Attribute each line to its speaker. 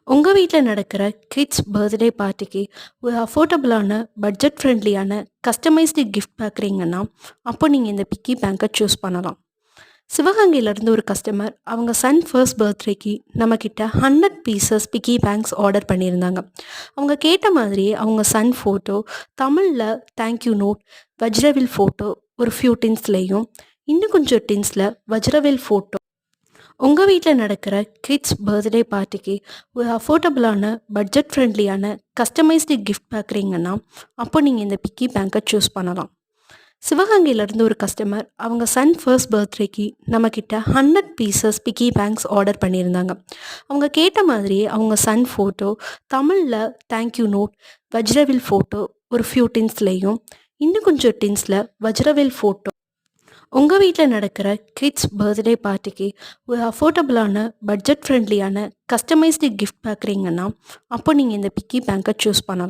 Speaker 1: உங்க வீட்ல நடக்கிற கிட்ஸ் பர்த்டே பார்ட்டிக்கு ஒரு அஃபோர்டபுளான, பட்ஜெட் ஃப்ரெண்ட்லியான, கஸ்டமைஸ்டு கிஃப்ட் பார்க்குறீங்கன்னா, அப்போ நீங்க இந்த பிக்கி பேங்க்க சூஸ் பண்ணலாம். சிவகங்கையிலேருந்து ஒரு கஸ்டமர் அவங்க சன் ஃபர்ஸ்ட் பர்த்டேக்கு நம்மக்கிட்ட 100 பீசஸ் பிக்கி பேங்க்ஸ் ஆர்டர் பண்ணியிருந்தாங்க. அவங்க கேட்ட மாதிரியே அவங்க சன் ஃபோட்டோ, தமிழ்ல thank you note, Vajravel photo ஒரு ஃபியூ டின்ஸ்லேயும், இன்னும் கொஞ்சம் டின்ஸ்ல வஜ்ரவேல் ஃபோட்டோ. உங்க வீட்ல நடக்கிற கிட்ஸ் பர்த்டே பார்ட்டிக்கு ஒரு அஃபோர்டபுளான, பட்ஜெட் ஃப்ரெண்ட்லியான, கஸ்டமைஸ்டு கிஃப்ட் பார்க்குறீங்கன்னா, அப்போ நீங்க இந்த பிக்கி பேங்க்க சூஸ் பண்ணலாம். சிவகங்கையிலேருந்து ஒரு கஸ்டமர் அவங்க சன் ஃபர்ஸ்ட் பர்த்டேக்கு நம்மக்கிட்ட 100 பீசஸ் பிக்கி பேங்க்ஸ் ஆர்டர் பண்ணியிருந்தாங்க. அவங்க கேட்ட மாதிரியே அவங்க சன் ஃபோட்டோ, தமிழ்ல thank you note, Vajravel photo ஒரு ஃபியூ டின்ஸ்லேயும், இன்னும் கொஞ்சம் டின்ஸ்ல வஜ்ரவேல் ஃபோட்டோ. உங்க வீட்ல நடக்கிற கிட்ஸ் பர்த்டே பார்ட்டிக்கு ஒரு அஃபோர்டபுளான, பட்ஜெட் ஃப்ரெண்ட்லியான, கஸ்டமைஸ்டு கிஃப்ட் பார்க்குறீங்கன்னா, அப்போ நீங்க இந்த பிக்கி பேங்க்க சூஸ் பண்ணலாம்.